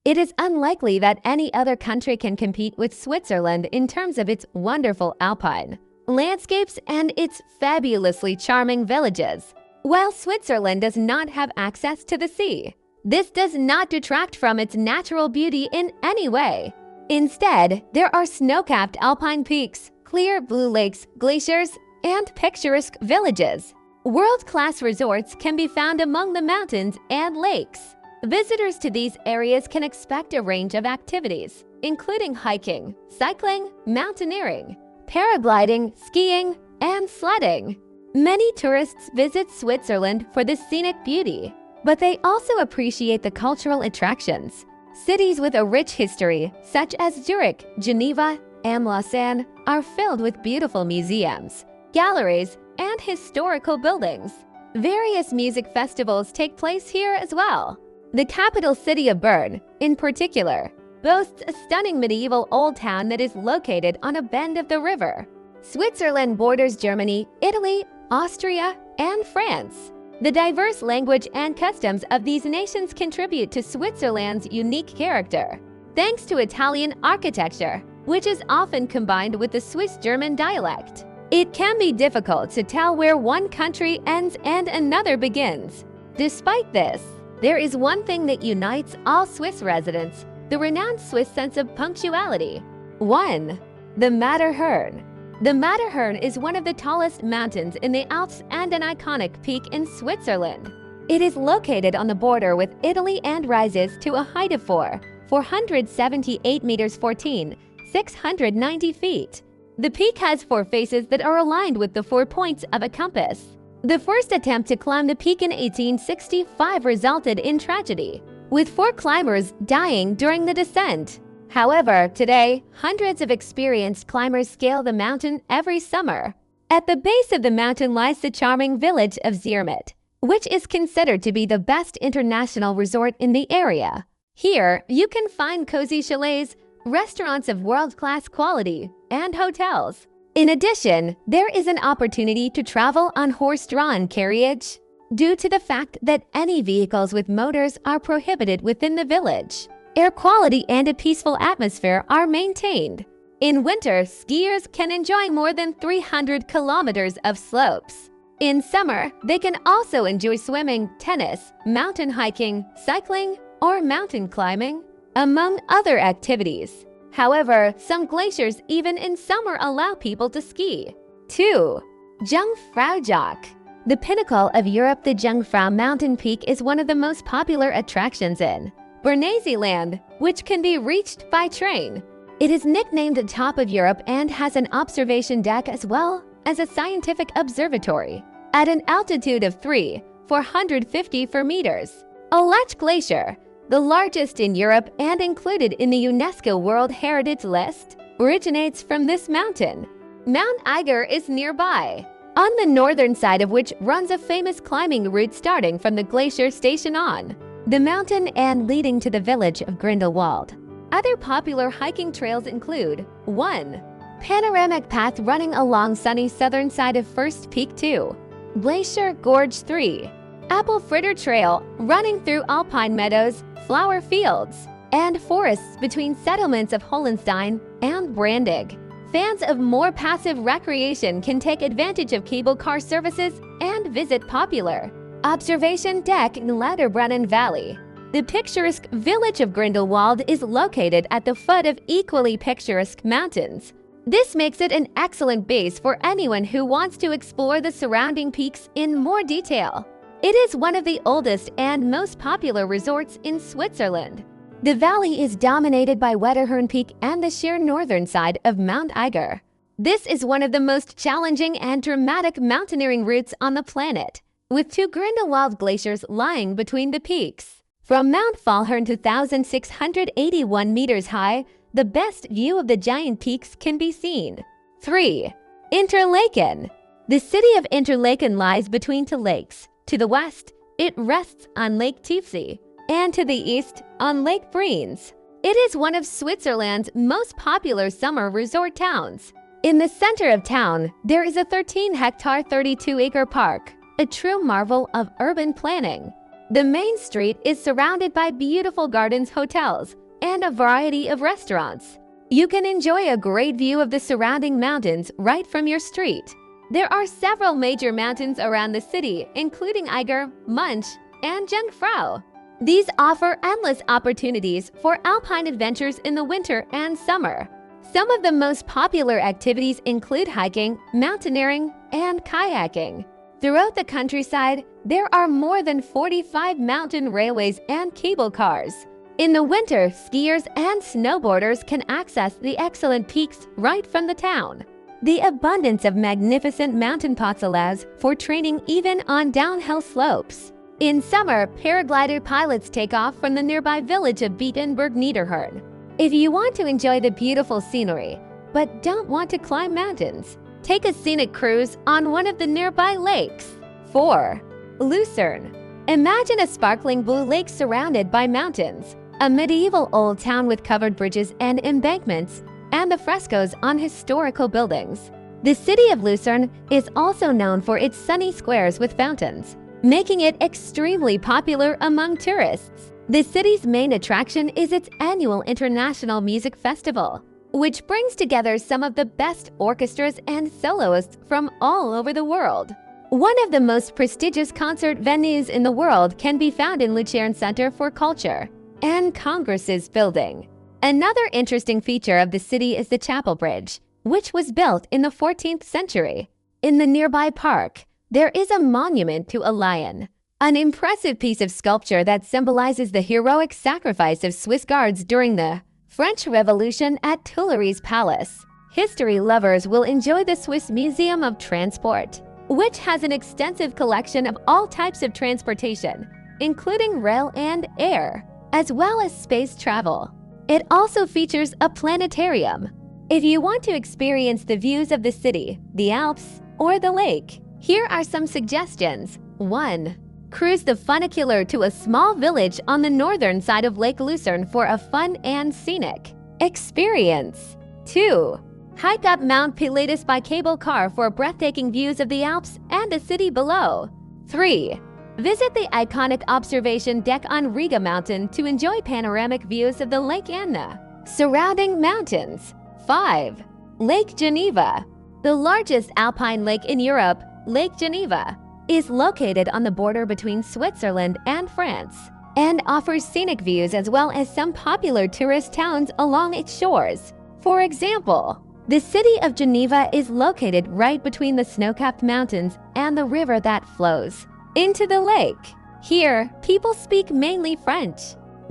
It is unlikely that any other country can compete with Switzerland in terms of its wonderful alpine landscapes and its fabulously charming villages. While Switzerland does not have access to the sea, this does not detract from its natural beauty in any way. Instead, there are snow-capped alpine peaks, clear blue lakes, glaciers, and picturesque villages. World-class resorts can be found among the mountains and lakes. Visitors to these areas can expect a range of activities, including hiking, cycling, mountaineering, paragliding, skiing, and sledding. Many tourists visit Switzerland for the scenic beauty, but they also appreciate the cultural attractions. Cities with a rich history, such as Zurich, Geneva, and Lausanne, are filled with beautiful museums, galleries, and historical buildings. Various music festivals take place here as well. The capital city of Bern, in particular, boasts a stunning medieval old town that is located on a bend of the river. Switzerland borders Germany, Italy, Austria, and France. The diverse language and customs of these nations contribute to Switzerland's unique character, thanks to Italian architecture, which is often combined with the Swiss-German dialect. It can be difficult to tell where one country ends and another begins. Despite this, there is one thing that unites all Swiss residents: the renowned Swiss sense of punctuality. 1. The Matterhorn. The Matterhorn is one of the tallest mountains in the Alps and an iconic peak in Switzerland. It is located on the border with Italy and rises to a height of 478 meters 690 feet. The peak has 4 faces that are aligned with the 4 points of a compass. The first attempt to climb the peak in 1865 resulted in tragedy, with 4 climbers dying during the descent. However, today, hundreds of experienced climbers scale the mountain every summer. At the base of the mountain lies the charming village of Zermatt, which is considered to be the best international resort in the area. Here, you can find cozy chalets, restaurants of world-class quality, and hotels. In addition, there is an opportunity to travel on horse-drawn carriage, due to the fact that any vehicles with motors are prohibited within the village. Air quality and a peaceful atmosphere are maintained. In winter, skiers can enjoy more than 300 kilometers of slopes. In summer, they can also enjoy swimming, tennis, mountain hiking, cycling, or mountain climbing, among other activities. However, some glaciers even in summer allow people to ski. 2. Jungfraujoch. The pinnacle of Europe, the Jungfrau mountain peak is one of the most popular attractions in Bernese land, which can be reached by train. It is nicknamed the top of Europe and has an observation deck as well as a scientific observatory. At an altitude of 454 meters, a Lech Glacier, the largest in Europe and included in the UNESCO World Heritage List, originates from this mountain. Mount Eiger is nearby, on the northern side of which runs a famous climbing route starting from the glacier station on the mountain and leading to the village of Grindelwald. Other popular hiking trails include 1. Panoramic path running along sunny southern side of First Peak 2. Glacier Gorge 3. Apple Fritter Trail running through alpine meadows, flower fields, and forests between settlements of Hohenstein and Brandig. Fans of more passive recreation can take advantage of cable car services and visit popular observation deck in Lauterbrunnen Valley. The picturesque village of Grindelwald is located at the foot of equally picturesque mountains. This makes it an excellent base for anyone who wants to explore the surrounding peaks in more detail. It is one of the oldest and most popular resorts in Switzerland. The valley is dominated by Wetterhorn Peak and the sheer northern side of Mount Eiger. This is one of the most challenging and dramatic mountaineering routes on the planet, with 2 Grindelwald glaciers lying between the peaks. From Mount Fallhorn to 1,681 meters high, the best view of the giant peaks can be seen. 3. Interlaken. The city of Interlaken lies between 2 lakes. To the west, it rests on Lake Tiefsee, and to the east, on Lake Brienz. It is one of Switzerland's most popular summer resort towns. In the center of town, there is a 13-hectare, 32-acre park, a true marvel of urban planning. The main street is surrounded by beautiful gardens, hotels, and a variety of restaurants. You can enjoy a great view of the surrounding mountains right from your street. There are several major mountains around the city, including Eiger, Munch, and Jungfrau. These offer endless opportunities for alpine adventures in the winter and summer. Some of the most popular activities include hiking, mountaineering, and kayaking. Throughout the countryside, there are more than 45 mountain railways and cable cars. In the winter, skiers and snowboarders can access the excellent peaks right from the town. The abundance of magnificent mountain paths allows for training even on downhill slopes. In summer, paraglider pilots take off from the nearby village of Beatenberg-Niederhorn. If you want to enjoy the beautiful scenery, but don't want to climb mountains, take a scenic cruise on one of the nearby lakes. 4. Lucerne. Imagine a sparkling blue lake surrounded by mountains, a medieval old town with covered bridges and embankments, and the frescoes on historical buildings. The city of Lucerne is also known for its sunny squares with fountains, making it extremely popular among tourists. The city's main attraction is its annual International Music Festival, which brings together some of the best orchestras and soloists from all over the world. One of the most prestigious concert venues in the world can be found in Lucerne Center for Culture and Congresses building. Another interesting feature of the city is the Chapel Bridge, which was built in the 14th century. In the nearby park, there is a monument to a lion, an impressive piece of sculpture that symbolizes the heroic sacrifice of Swiss guards during the French Revolution at Tuileries Palace. History lovers will enjoy the Swiss Museum of Transport, which has an extensive collection of all types of transportation, including rail and air, as well as space travel. It also features a planetarium. If you want to experience the views of the city, the Alps, or the lake, here are some suggestions. 1. Cruise the funicular to a small village on the northern side of Lake Lucerne for a fun and scenic experience. 2. Hike up Mount Pilatus by cable car for breathtaking views of the Alps and the city below. 3. Visit the iconic observation deck on Riga Mountain to enjoy panoramic views of the lake and the surrounding mountains. 5. Lake Geneva. The largest alpine lake in Europe, Lake Geneva, is located on the border between Switzerland and France and offers scenic views as well as some popular tourist towns along its shores. For example, the city of Geneva is located right between the snow-capped mountains and the river that flows into the lake. Here, people speak mainly French.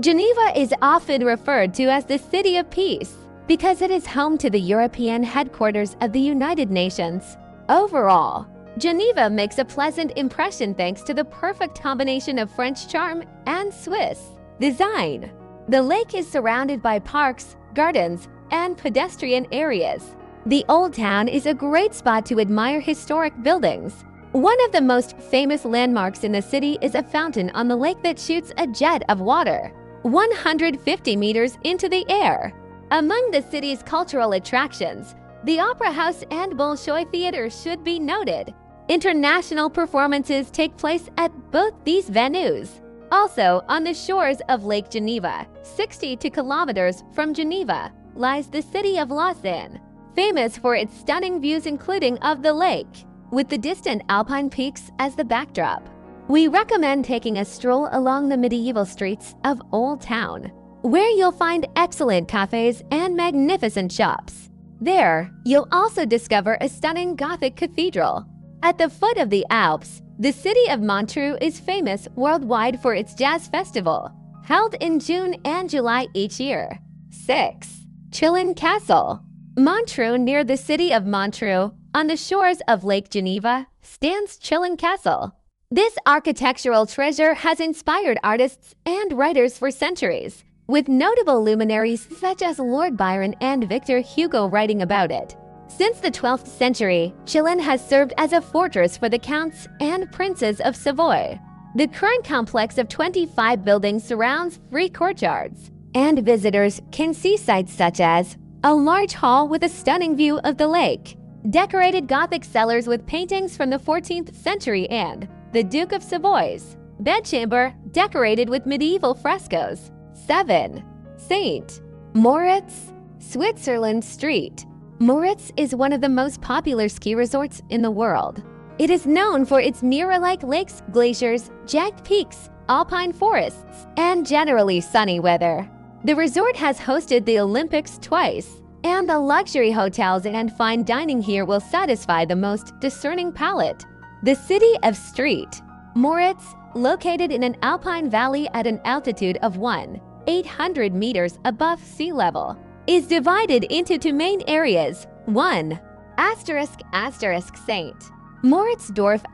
Geneva is often referred to as the City of Peace because it is home to the European headquarters of the United Nations. Overall, Geneva makes a pleasant impression thanks to the perfect combination of French charm and Swiss design. The lake is surrounded by parks, gardens, and pedestrian areas. The Old Town is a great spot to admire historic buildings. One of the most famous landmarks in the city is a fountain on the lake that shoots a jet of water 150 meters into the air. Among the city's cultural attractions, the Opera House and Bolshoi Theater should be noted. International performances take place at both these venues. Also, on the shores of Lake Geneva, 62 kilometers from Geneva, lies the city of Lausanne, famous for its stunning views including of the lake, with the distant alpine peaks as the backdrop. We recommend taking a stroll along the medieval streets of Old Town, where you'll find excellent cafes and magnificent shops. There, you'll also discover a stunning Gothic cathedral. At the foot of the Alps, the city of Montreux is famous worldwide for its jazz festival, held in June and July each year. 6. Chillon Castle. Montreux, near the city of Montreux, on the shores of Lake Geneva, stands Chillon Castle. This architectural treasure has inspired artists and writers for centuries, with notable luminaries such as Lord Byron and Victor Hugo writing about it. Since the 12th century, Chillon has served as a fortress for the counts and princes of Savoy. The current complex of 25 buildings surrounds 3 courtyards, and visitors can see sights such as a large hall with a stunning view of the lake, decorated Gothic cellars with paintings from the 14th century and the Duke of Savoy's bedchamber decorated with medieval frescoes. 7. St. Moritz, Switzerland Street. Moritz is one of the most popular ski resorts in the world. It is known for its mirror-like lakes, glaciers, jagged peaks, alpine forests, and generally sunny weather. The resort has hosted the Olympics twice, and the luxury hotels and fine dining here will satisfy the most discerning palate. The city of Street. Moritz, located in an alpine valley at an altitude of 1,800 meters above sea level, is divided into two main areas. 1. St. Moritz-Dorf***,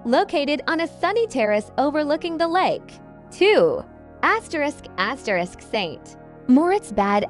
located on a sunny terrace overlooking the lake. 2. St. Moritz-Bad***,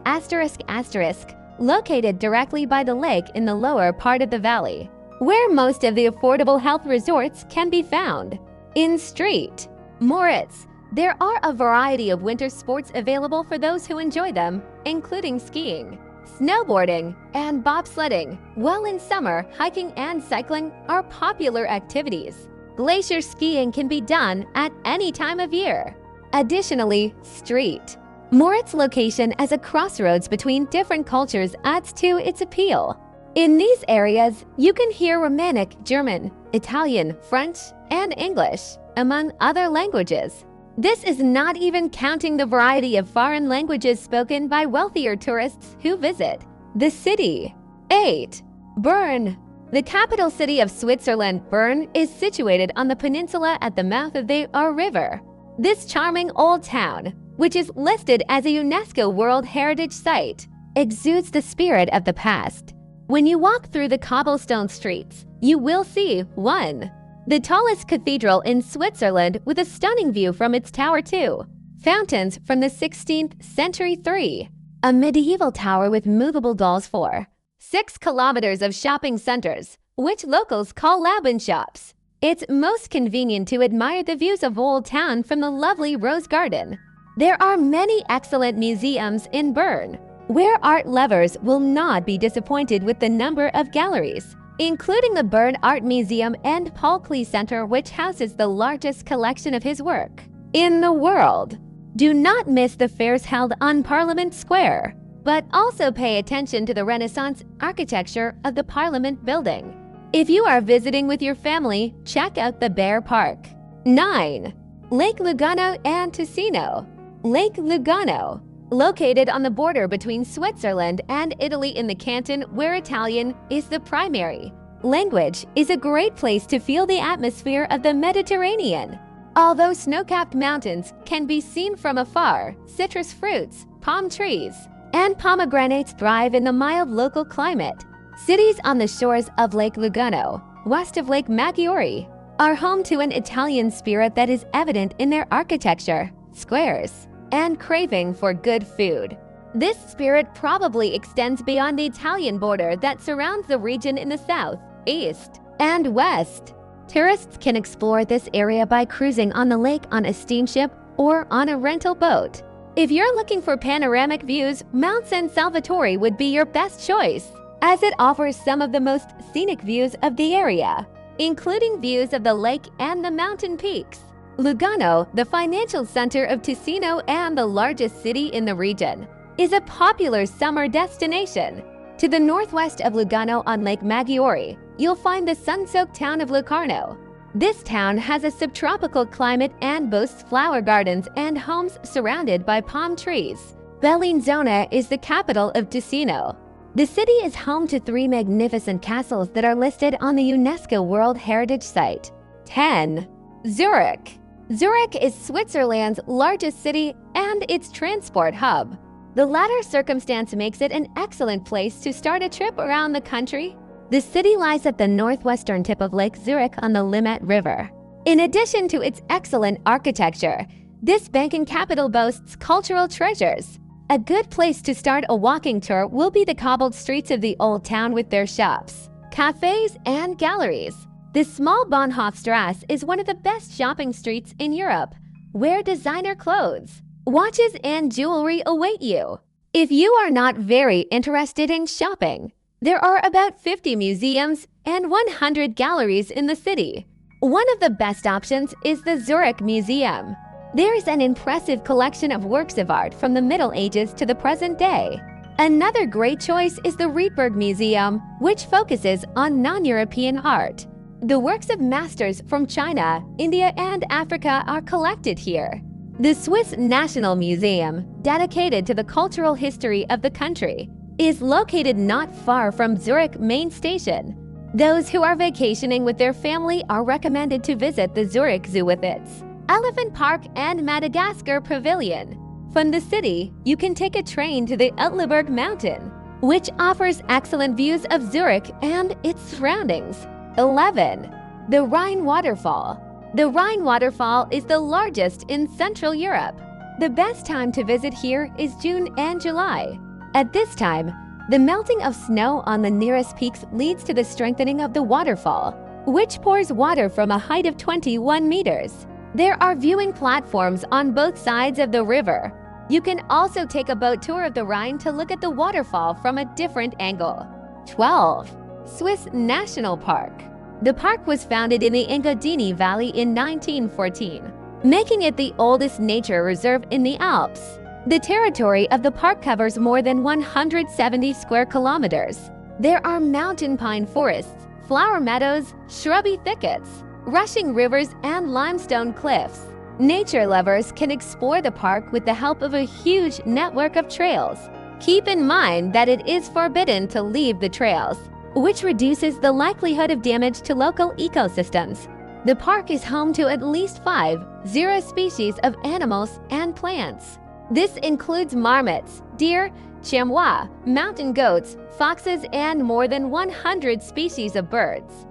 located directly by the lake in the lower part of the valley, where most of the affordable health resorts can be found. In Street Moritz, there are a variety of winter sports available for those who enjoy them, including skiing, snowboarding, and bobsledding, while in summer, hiking and cycling are popular activities. Glacier skiing can be done at any time of year. Additionally, Street Moritz's location as a crossroads between different cultures adds to its appeal. In these areas, you can hear Romanic, German, Italian, French, and English, among other languages. This is not even counting the variety of foreign languages spoken by wealthier tourists who visit the city. 8. Bern. The capital city of Switzerland, Bern, is situated on the peninsula at the mouth of the Ahr River. This charming old town, which is listed as a UNESCO World Heritage Site, exudes the spirit of the past. When you walk through the cobblestone streets, you will see 1. The tallest cathedral in Switzerland with a stunning view from its tower. 2. Fountains from the 16th century. 3. A medieval tower with movable dolls. 4. 6 kilometers of shopping centers, which locals call Lauben shops. It's most convenient to admire the views of Old Town from the lovely Rose Garden. There are many excellent museums in Bern, where art lovers will not be disappointed with the number of galleries, including the Bern Art Museum and Paul Klee Center, which houses the largest collection of his work in the world. Do not miss the fairs held on Parliament Square, but also pay attention to the Renaissance architecture of the Parliament building. If you are visiting with your family, check out the Bear Park. 9. Lake Lugano and Ticino. Lake Lugano, located on the border between Switzerland and Italy in the canton where Italian is the primary language, is a great place to feel the atmosphere of the Mediterranean. Although snow-capped mountains can be seen from afar, citrus fruits, palm trees, and pomegranates thrive in the mild local climate. Cities on the shores of Lake Lugano, west of Lake Maggiore, are home to an Italian spirit that is evident in their architecture, squares, and craving for good food. This spirit probably extends beyond the Italian border that surrounds the region in the south, east, and west. Tourists can explore this area by cruising on the lake on a steamship or on a rental boat. If you're looking for panoramic views, Mount San Salvatore would be your best choice, as it offers some of the most scenic views of the area, including views of the lake and the mountain peaks. Lugano, the financial center of Ticino and the largest city in the region, is a popular summer destination. To the northwest of Lugano on Lake Maggiore, you'll find the sun-soaked town of Locarno. This town has a subtropical climate and boasts flower gardens and homes surrounded by palm trees. Bellinzona is the capital of Ticino. The city is home to 3 magnificent castles that are listed on the UNESCO World Heritage Site. 10. Zurich. Zurich is Switzerland's largest city and its transport hub. The latter circumstance makes it an excellent place to start a trip around the country. The city lies at the northwestern tip of Lake Zurich on the Limmat River. In addition to its excellent architecture, this banking capital boasts cultural treasures. A good place to start a walking tour will be the cobbled streets of the old town with their shops, cafes, and galleries. The small Bahnhofstrasse is one of the best shopping streets in Europe, where designer clothes, watches, and jewelry await you. If you are not very interested in shopping, there are about 50 museums and 100 galleries in the city. One of the best options is the Zurich Museum. There is an impressive collection of works of art from the Middle Ages to the present day. Another great choice is the Rietberg Museum, which focuses on non-European art. The works of masters from China, India, and Africa are collected here. The Swiss National Museum, dedicated to the cultural history of the country, is located not far from Zurich main station. Those who are vacationing with their family are recommended to visit the Zurich Zoo with its Elephant Park and Madagascar Pavilion. From the city, you can take a train to the Uetliberg Mountain, which offers excellent views of Zurich and its surroundings. 11. The Rhine Waterfall. The Rhine Waterfall is the largest in Central Europe. The best time to visit here is June and July. At this time, the melting of snow on the nearest peaks leads to the strengthening of the waterfall, which pours water from a height of 21 meters. There are viewing platforms on both sides of the river. You can also take a boat tour of the Rhine to look at the waterfall from a different angle. 12. Swiss National Park. The park was founded in the Engadini Valley in 1914, making it the oldest nature reserve in the Alps. The territory of the park covers more than 170 square kilometers. There are mountain pine forests, flower meadows, shrubby thickets, rushing rivers, and limestone cliffs. Nature lovers can explore the park with the help of a huge network of trails. Keep in mind that it is forbidden to leave the trails, which reduces the likelihood of damage to local ecosystems. The park is home to at least 5 species of animals and plants. This includes marmots, deer, chamois, mountain goats, foxes, and more than 100 species of birds.